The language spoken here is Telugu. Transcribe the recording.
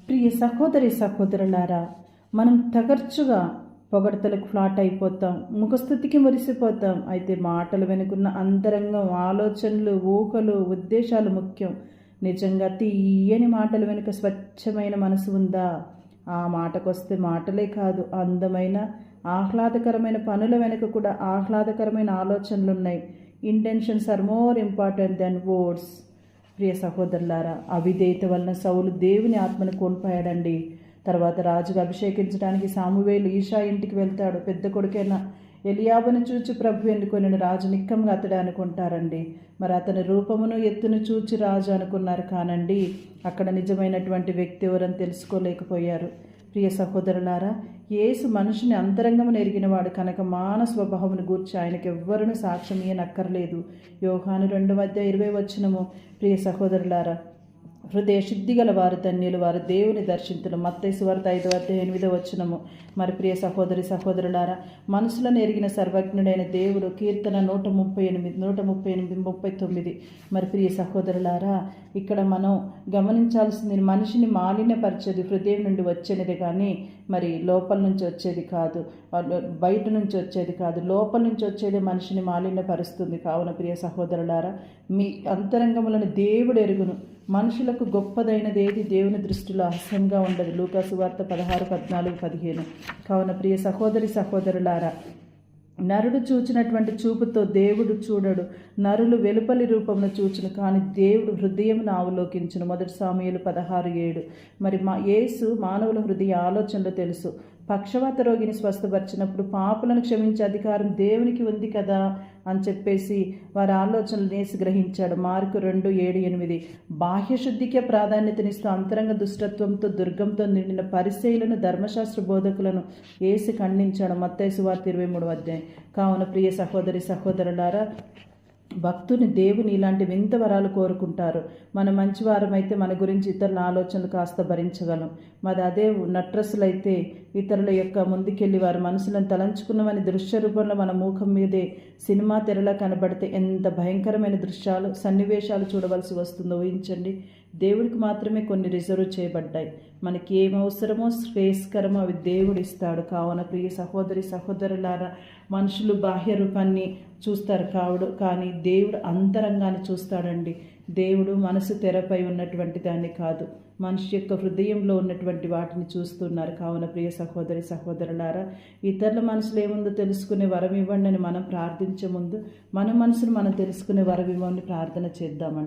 ప్రియ సహోదరి సహోదరులారా, మనం తగర్చుగా పొగడతలకు ఫ్లాట్ అయిపోతాం, ముఖస్థుతికి మురిసిపోతాం. అయితే మాటలు వెనుకున్న అంతరంగం, ఆలోచనలు, ఊహలు, ఉద్దేశాలు ముఖ్యం. నిజంగా తీయని మాటల వెనుక స్వచ్ఛమైన మనసు ఉందా? ఆ మాటకొస్తే మాటలే కాదు, అందమైన ఆహ్లాదకరమైన పనుల వెనుక కూడా ఆహ్లాదకరమైన ఆలోచనలున్నాయి. Intentions are more important than words. ప్రియ సహోదరులారా, అవిధేయత వలన సౌలు దేవుని ఆత్మను కోల్పోయాడండి. తర్వాత రాజుగా అభిషేకించడానికి సామువేలు ఈషా ఇంటికి వెళ్తాడు. పెద్ద కొడుకైన ఎలియాబును చూచి ప్రభు ఎన్నుకొని రాజు నిక్కంగా అతడే అనుకుంటారండి. మరి అతని రూపమును ఎత్తును చూచి రాజు అనుకున్నారు కానండి, అక్కడ నిజమైనటువంటి వ్యక్తి ఎవరని తెలుసుకోలేకపోయారు. ప్రియ సహోదరులారా, యేసు మనిషిని అంతరంగమును ఎరిగినవాడు కనుక మాన స్వభావమును గూర్చి ఆయనకు ఎవ్వరును సాక్ష్యం ఇయ్యనక్కర్లేదు. యోహాను 2:20 ప్రియ సహోదరులారా, హృదయ శుద్ధి గల వారు ధన్యులు, వారు దేవుని దర్శింతులు. మత్తయి సువార్త 5:8 మరి ప్రియ సహోదరి సహోదరులారా, మనసులను ఎరిగిన సర్వజ్ఞుడైన దేవుడు కీర్తన 138:39. మరి ప్రియ సహోదరులారా, ఇక్కడ మనం గమనించాల్సింది మనిషిని మాలిన్యపరిచేది హృదయం నుండి వచ్చేది కానీ మరి లోపల నుంచి వచ్చేది కాదు, బయట నుంచి వచ్చేది కాదు. లోపల నుంచి వచ్చేది మనిషిని మాలిన్యపరుస్తుంది. కావున ప్రియ సహోదరులారా, మీ అంతరంగములను దేవుడు ఎరుగును. మనుషులకు గొప్పదైనది ఏది దేవుని దృష్టిలో అసహ్యంగా ఉండదు. లూకా సువార్త 16:14-15. కావున ప్రియ సహోదరి సహోదరులారా, నరుడు చూచినటువంటి చూపుతో దేవుడు చూడడు. నరులు వెలుపలి రూపమును చూచును, కానీ దేవుడు హృదయమును అవలోకించును. 1 సాముయేలు 16:7. మరి యేసు మానవుల హృదయ ఆలోచనలు తెలుసు. పక్షవాత రోగిని స్వస్థపరిచినప్పుడు పాపులను క్షమించే అధికారం దేవునికి ఉంది కదా అని చెప్పేసి వారి ఆలోచనలు నేసి గ్రహించాడు. మార్కు 2:7-8. బాహ్యశుద్ధికే ప్రాధాన్యతనిస్తూ అంతరంగ దుష్టత్వంతో దుర్గంతో నిండిన పరిసయ్యులను ధర్మశాస్త్ర బోధకులను యేసు ఖండించాడు. మత్తయి సువార్త 23 కావున ప్రియ సహోదరి సహోదరులారా, భక్తుని దేవుని ఇలాంటి వింత వరాలు కోరుకుంటారు. మన మంచివారమైతే మన గురించి ఇతరుల ఆలోచనలు కాస్త భరించగలం. మరి అదే నట్రసులైతే ఇతరుల యొక్క ముందుకెళ్ళి వారి మనసులను తలంచుకున్నవని దృశ్య రూపంలో మన ముఖం మీదే సినిమా తెరలా కనబడితే ఎంత భయంకరమైన దృశ్యాలు, సన్నివేశాలు చూడవలసి వస్తుందో ఊహించండి. దేవుడికి మాత్రమే కొన్ని రిజర్వ్ చేయబడ్డాయి. మనకి ఏం అవసరమో శ్రేయస్కరమో అవి దేవుడు ఇస్తాడు. కావున ప్రియ సహోదరి సహోదరులారా, మనుషులు బాహ్య రూపాన్ని చూస్తారు కానీ దేవుడు అంతరంగాన్ని చూస్తాడండి. దేవుడు మనసు తెరపై ఉన్నటువంటి దాన్ని కాదు, మనిషి యొక్క హృదయంలో ఉన్నటువంటి వాటిని చూస్తున్నారు. కావున ప్రియ సహోదరి సహోదరులారా, ఇతరుల మనసులో ఏముందో తెలుసుకునే వరం ఇవ్వండి అని మనం ప్రార్థించే ముందు మన మనసును మనం తెలుసుకునే వరం ఇవ్వని ప్రార్థన చేద్దామండి.